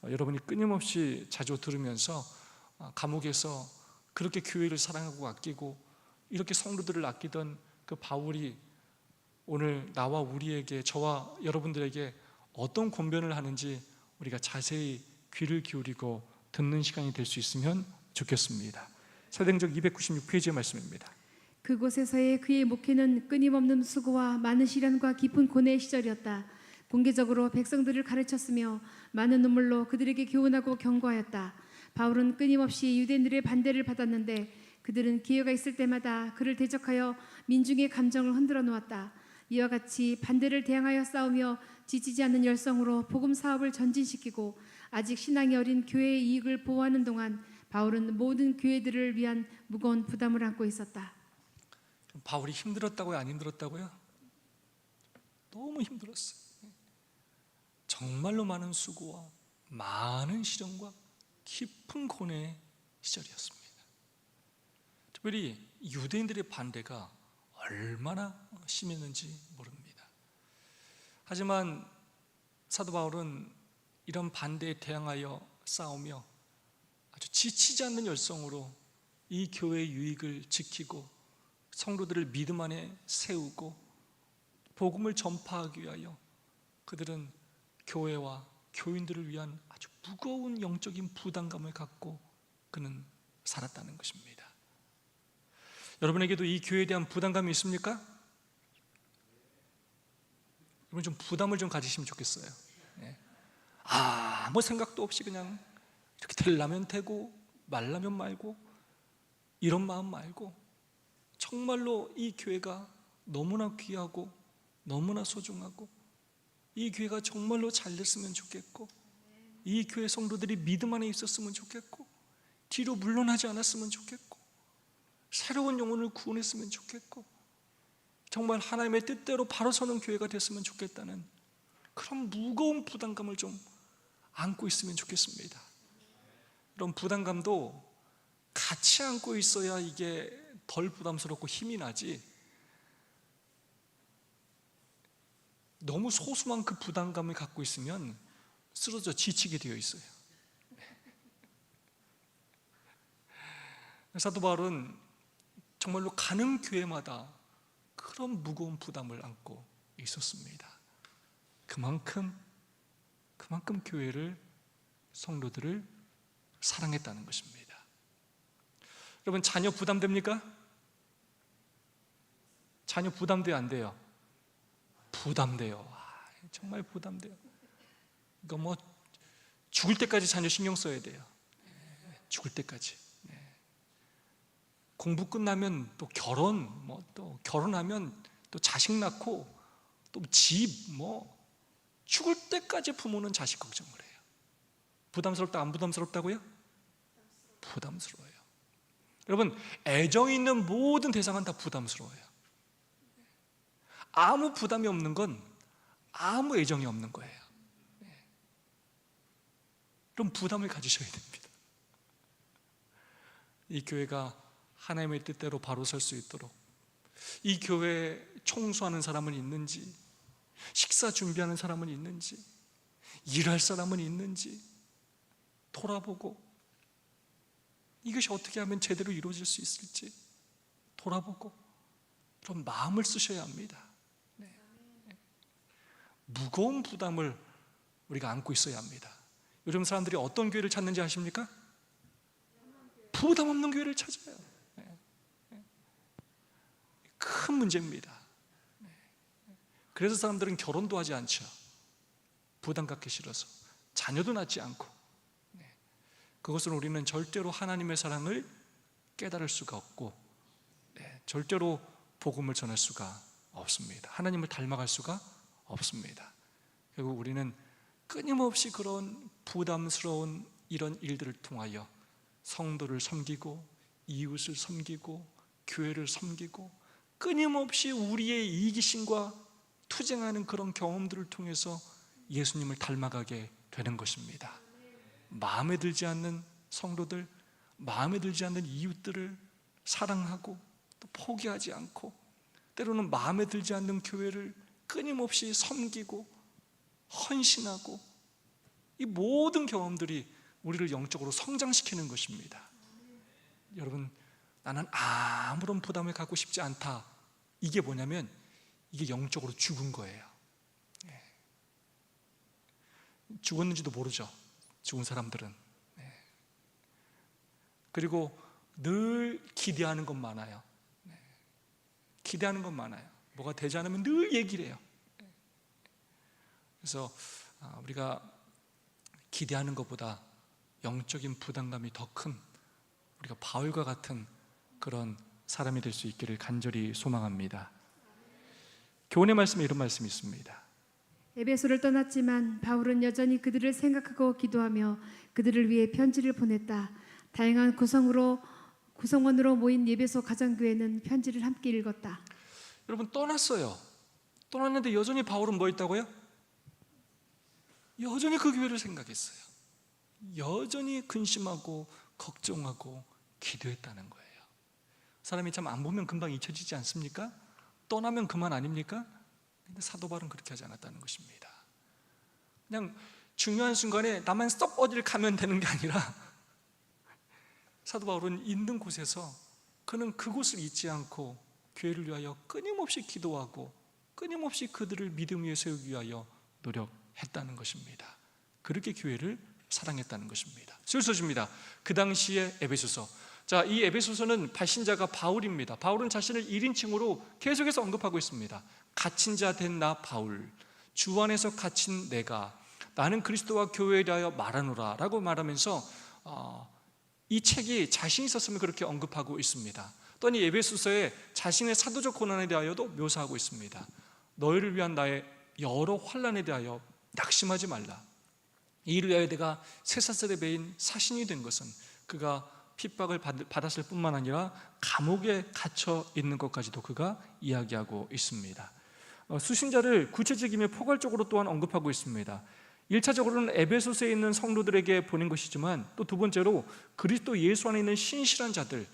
S1: 여러분이 끊임없이 자주 들으면서 감옥에서 그렇게 교회를 사랑하고 아끼고 이렇게 성도들을 아끼던 그 바울이 오늘 나와 우리에게, 저와 여러분들에게 어떤 권면을 하는지 우리가 자세히 귀를 기울이고 듣는 시간이 될 수 있으면 좋겠습니다. 사도행전 296페이지의 말씀입니다.
S2: 그곳에서의 그의 목회는 끊임없는 수고와 많은 시련과 깊은 고뇌의 시절이었다. 공개적으로 백성들을 가르쳤으며 많은 눈물로 그들에게 교훈하고 경고하였다. 바울은 끊임없이 유대인들의 반대를 받았는데 그들은 기회가 있을 때마다 그를 대적하여 민중의 감정을 흔들어 놓았다. 이와 같이 반대를 대항하여 싸우며 지치지 않는 열성으로 복음 사업을 전진시키고 아직 신앙이 어린 교회의 이익을 보호하는 동안 바울은 모든 교회들을 위한 무거운 부담을 안고 있었다.
S1: 바울이 힘들었다고요? 안 힘들었다고요? 너무 힘들었어요. 정말로 많은 수고와 많은 시련과 깊은 고뇌의 시절이었습니다. 특별히 유대인들의 반대가 얼마나 심했는지 모릅니다. 하지만 사도 바울은 이런 반대에 대항하여 싸우며 아주 지치지 않는 열성으로 이 교회의 유익을 지키고 성도들을 믿음 안에 세우고 복음을 전파하기 위하여 그들은 교회와 교인들을 위한 아주 무거운 영적인 부담감을 갖고 그는 살았다는 것입니다. 여러분에게도 이 교회에 대한 부담감이 있습니까? 여러분 좀 부담을 좀 가지시면 좋겠어요. 아무 생각도 없이 그냥 이렇게 되려면 되고 말라면 말고 이런 마음 말고 정말로 이 교회가 너무나 귀하고 너무나 소중하고 이 교회가 정말로 잘 됐으면 좋겠고 이 교회 성도들이 믿음 안에 있었으면 좋겠고 뒤로 물러나지 않았으면 좋겠고 새로운 영혼을 구원했으면 좋겠고 정말 하나님의 뜻대로 바로 서는 교회가 됐으면 좋겠다는 그런 무거운 부담감을 좀 안고 있으면 좋겠습니다. 이런 부담감도 같이 안고 있어야 이게 덜 부담스럽고 힘이 나지, 너무 소수만 그 부담감을 갖고 있으면 쓰러져 지치게 되어 있어요. 사도 바울은 정말로 가는 교회마다 그런 무거운 부담을 안고 있었습니다. 그만큼 교회를, 성도들을 사랑했다는 것입니다. 여러분, 자녀 부담됩니까? 자녀 부담돼요, 안 돼요? 부담돼요. 정말 부담돼요. 그러니까 뭐 죽을 때까지 자녀 신경 써야 돼요. 죽을 때까지. 공부 끝나면 또 결혼, 또 결혼하면 또 자식 낳고 또 집, 죽을 때까지 부모는 자식 걱정을 해요. 부담스럽다, 안 부담스럽다고요? 부담스러워요. 여러분, 애정이 있는 모든 대상은 다 부담스러워요. 아무 부담이 없는 건 아무 애정이 없는 거예요. 그럼 부담을 가지셔야 됩니다. 이 교회가 하나님의 뜻대로 바로 설 수 있도록 이 교회에 청소하는 사람은 있는지, 식사 준비하는 사람은 있는지, 일할 사람은 있는지 돌아보고 이것이 어떻게 하면 제대로 이루어질 수 있을지 돌아보고 그런 마음을 쓰셔야 합니다. 무거운 부담을 우리가 안고 있어야 합니다. 요즘 사람들이 어떤 교회를 찾는지 아십니까? 부담 없는 교회를 찾아요. 큰 문제입니다. 그래서 사람들은 결혼도 하지 않죠. 부담 갖기 싫어서. 자녀도 낳지 않고. 그것은 우리는 절대로 하나님의 사랑을 깨달을 수가 없고 절대로 복음을 전할 수가 없습니다. 하나님을 닮아갈 수가 없습니다. 결국 우리는 끊임없이 그런 부담스러운 이런 일들을 통하여 성도를 섬기고 이웃을 섬기고 교회를 섬기고 끊임없이 우리의 이기심과 투쟁하는 그런 경험들을 통해서 예수님을 닮아가게 되는 것입니다. 마음에 들지 않는 성도들, 마음에 들지 않는 이웃들을 사랑하고 또 포기하지 않고 때로는 마음에 들지 않는 교회를 끊임없이 섬기고 헌신하고 이 모든 경험들이 우리를 영적으로 성장시키는 것입니다. 여러분, 나는 아무런 부담을 갖고 싶지 않다. 이게 뭐냐면 이게 영적으로 죽은 거예요. 죽었는지도 모르죠. 죽은 사람들은. 그리고 늘 기대하는 건 많아요. 기대하는 건 많아요. 뭐가 되지 않으면 늘 얘기를 해요. 그래서 우리가 기대하는 것보다 영적인 부담감이 더 큰 우리가 바울과 같은 그런 사람이 될 수 있기를 간절히 소망합니다. 교훈의 말씀에 이런 말씀이 있습니다.
S2: 에베소를 떠났지만 바울은 여전히 그들을 생각하고 기도하며 그들을 위해 편지를 보냈다. 다양한 구성원으로 모인 에베소 가정교회는 편지를 함께 읽었다.
S1: 여러분, 떠났어요. 떠났는데 여전히 바울은 뭐 했다고요? 여전히 그 교회를 생각했어요. 여전히 근심하고 걱정하고 기도했다는 거예요. 사람이 참 안 보면 금방 잊혀지지 않습니까? 떠나면 그만 아닙니까? 근데 사도 바울은 그렇게 하지 않았다는 것입니다. 그냥 중요한 순간에 나만 쏙 어디를 가면 되는 게 아니라 사도 바울은 있는 곳에서 그는 그곳을 잊지 않고 교회를 위하여 끊임없이 기도하고 끊임없이 그들을 믿음 위에 세우기 위하여 노력했다는 것입니다. 그렇게 교회를 사랑했다는 것입니다. 소서입니다. 그 당시에 에베소서. 자, 이 에베소서는 발신자가 바울입니다. 바울은 자신을 1인칭으로 계속해서 언급하고 있습니다. 갇힌 자 된 나 바울, 주 안에서 갇힌 내가, 나는 그리스도와 교회에 대하여 말하노라 라고 말하면서 이 책이 자신이 썼으면 그렇게 언급하고 있습니다. 또한 이 에베소서에 자신의 사도적 고난에 대하여도 묘사하고 있습니다. 너희를 위한 나의 여러 환난에 대하여 낙심하지 말라. 이를 위하여 내가 쇠사슬에 매인 사신이 된 것은 그가 핍박을 받았을 뿐만 아니라 감옥에 갇혀 있는 것까지도 그가 이야기하고 있습니다. 수신자를 구체적이며 포괄적으로 또한 언급하고 있습니다. 1차적으로는 에베소서에 있는 성도들에게 보낸 것이지만 또 두 번째로 그리스도 예수 안에 있는 신실한 자들,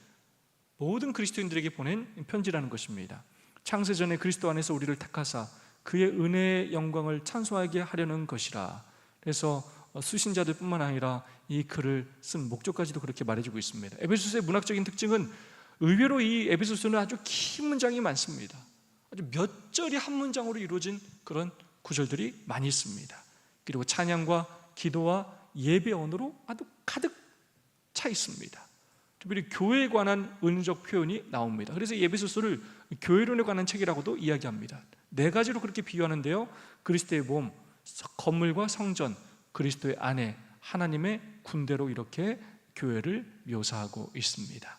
S1: 모든 그리스도인들에게 보낸 편지라는 것입니다. 창세전에 그리스도 안에서 우리를 택하사 그의 은혜의 영광을 찬송하게 하려는 것이라. 그래서 수신자들 뿐만 아니라 이 글을 쓴 목적까지도 그렇게 말해주고 있습니다. 에베소서의 문학적인 특징은 의외로 이 에베소서는 아주 긴 문장이 많습니다. 아주 몇 절이 한 문장으로 이루어진 그런 구절들이 많이 있습니다. 그리고 찬양과 기도와 예배 언어로 아주 가득 차 있습니다. 특별히 교회에 관한 은유적 표현이 나옵니다. 그래서 이 에베소서를 교회론에 관한 책이라고도 이야기합니다. 네 가지로 그렇게 비유하는데요. 그리스도의 몸, 건물과 성전, 그리스도의 안에 하나님의 군대로 이렇게 교회를 묘사하고 있습니다.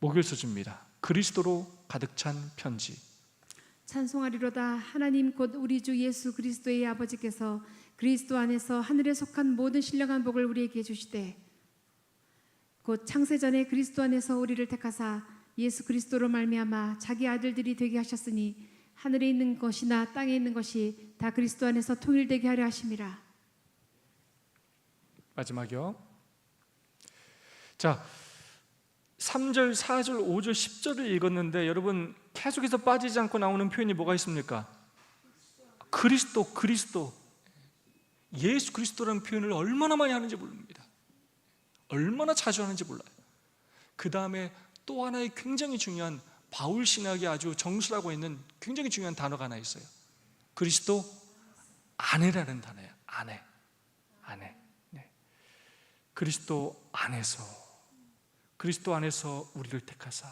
S1: 목요일 소주입니다. 그리스도로 가득 찬 편지.
S2: 찬송하리로다. 하나님 곧 우리 주 예수 그리스도의 아버지께서 그리스도 안에서 하늘에 속한 모든 신령한 복을 우리에게 주시되 곧 창세전에 그리스도 안에서 우리를 택하사 예수 그리스도로 말미암아 자기 아들들이 되게 하셨으니 하늘에 있는 것이나 땅에 있는 것이 다 그리스도 안에서 통일되게 하려 하심이라.
S1: 마지막이요. 자, 3절, 4절, 5절, 10절을 읽었는데 여러분 계속해서 빠지지 않고 나오는 표현이 뭐가 있습니까? 그리스도. 예수 그리스도라는 표현을 얼마나 많이 하는지 모릅니다. 얼마나 자주 하는지 몰라요. 그 다음에 또 하나의 굉장히 중요한 바울 신학이 아주 정수라고 있는 굉장히 중요한 단어가 하나 있어요. 그리스도 안에라는 단어예요. 안에. 네. 그리스도 안에서 우리를 택하사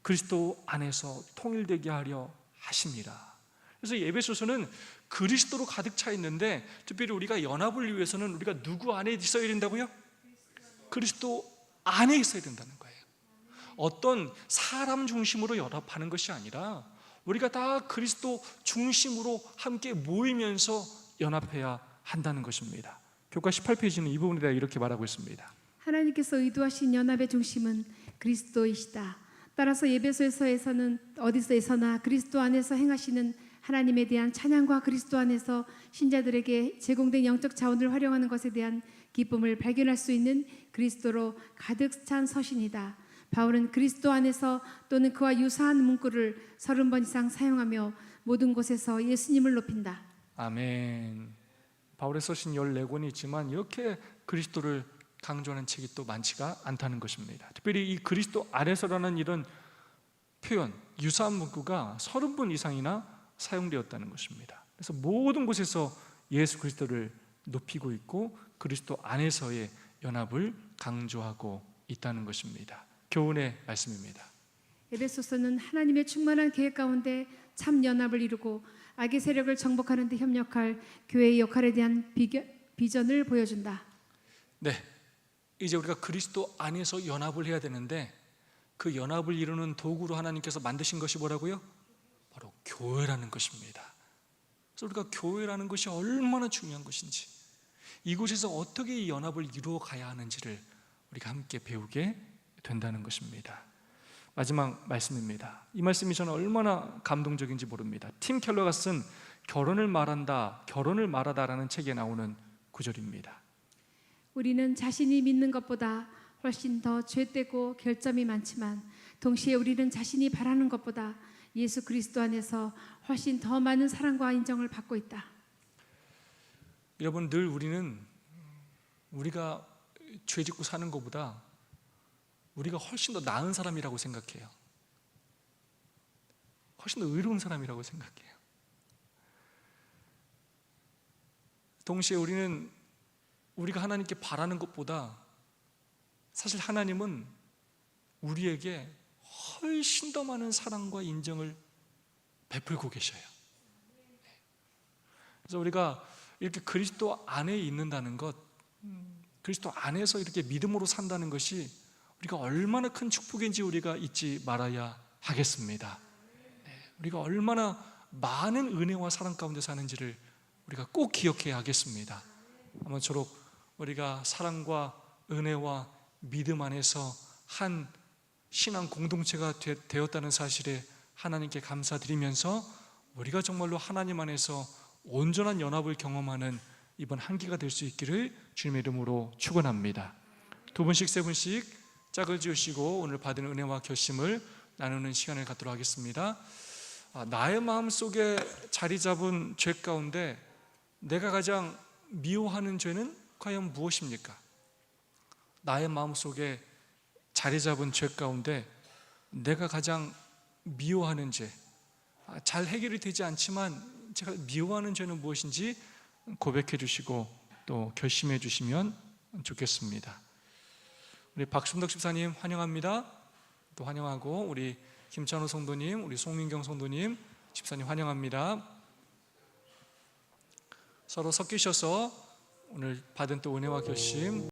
S1: 그리스도 안에서 통일되게 하려 하심이라. 그래서 이 에베소서는 그리스도로 가득 차 있는데 특별히 우리가 연합을 위해서는 우리가 누구 안에 있어야 된다고요? 그리스도 안에 있어야 된다는 거예요. 어떤 사람 중심으로 연합하는 것이 아니라 우리가 다 그리스도 중심으로 함께 모이면서 연합해야 한다는 것입니다. 교과 18페이지는 이 부분에 대해 이렇게 말하고 있습니다.
S2: 하나님께서 의도하신 연합의 중심은 그리스도이시다. 따라서 에베소서에서는 어디서에서나 그리스도 안에서 행하시는 하나님에 대한 찬양과 그리스도 안에서 신자들에게 제공된 영적 자원을 활용하는 것에 대한 기쁨을 발견할 수 있는 그리스도로 가득 찬 서신이다. 바울은 그리스도 안에서 또는 그와 유사한 문구를 30번 이상 사용하며 모든 곳에서 예수님을 높인다.
S1: 아멘. 바울의 서신 14권이 있지만 이렇게 그리스도를 강조하는 책이 또 많지가 않다는 것입니다. 특별히 이 그리스도 안에서라는 이런 표현, 유사한 문구가 30번 이상이나 사용되었다는 것입니다. 그래서 모든 곳에서 예수 그리스도를 높이고 있고 그리스도 안에서의 연합을 강조하고 있다는 것입니다. 교훈의 말씀입니다.
S2: 에베소서는 하나님의 충만한 계획 가운데 참 연합을 이루고 악의 세력을 정복하는 데 협력할 교회의 역할에 대한 비전을 보여준다.
S1: 네, 이제 우리가 그리스도 안에서 연합을 해야 되는데 그 연합을 이루는 도구로 하나님께서 만드신 것이 뭐라고요? 바로 교회라는 것입니다. 그래서 우리가 교회라는 것이 얼마나 중요한 것인지, 이곳에서 어떻게 이 연합을 이루어 가야 하는지를 우리가 함께 배우게 된다는 것입니다. 마지막 말씀입니다. 이 말씀이 저는 얼마나 감동적인지 모릅니다. 팀 켈러가 쓴 결혼을 말하다라는 책에 나오는 구절입니다.
S2: 우리는 자신이 믿는 것보다 훨씬 더 죄되고 결점이 많지만 동시에 우리는 자신이 바라는 것보다 예수 그리스도 안에서 훨씬 더 많은 사랑과 인정을 받고 있다.
S1: 여러분, 늘 우리가 죄 짓고 사는 것보다 우리가 훨씬 더 나은 사람이라고 생각해요. 훨씬 더 의로운 사람이라고 생각해요. 동시에 우리가 하나님께 바라는 것보다 사실 하나님은 우리에게 훨씬 더 많은 사랑과 인정을 베풀고 계셔요. 그래서 우리가 이렇게 그리스도 안에 있는다는 것, 그리스도 안에서 이렇게 믿음으로 산다는 것이 우리가 얼마나 큰 축복인지 우리가 잊지 말아야 하겠습니다. 우리가 얼마나 많은 은혜와 사랑 가운데 사는지를 우리가 꼭 기억해야 하겠습니다. 아무쪼록 우리가 사랑과 은혜와 믿음 안에서 한 신앙 공동체가 되었다는 사실에 하나님께 감사드리면서 우리가 정말로 하나님 안에서 온전한 연합을 경험하는 이번 한기가 될 수 있기를 주님의 이름으로 축원합니다. 두 분씩 세 분씩 짝을 지으시고 오늘 받은 은혜와 결심을 나누는 시간을 갖도록 하겠습니다. 나의 마음속에 자리 잡은 죄 가운데 내가 가장 미워하는 죄는 과연 무엇입니까? 나의 마음속에 자리 잡은 죄 가운데 내가 가장 미워하는 죄, 잘 해결이 되지 않지만 제가 미워하는 죄는 무엇인지 고백해 주시고 또 결심해 주시면 좋겠습니다. 우리 박순덕 집사님 환영합니다. 또 환영하고 우리 김찬호 성도님, 우리 송민경 성도님, 집사님 환영합니다. 서로 섞이셔서 오늘 받은 또 은혜와 결심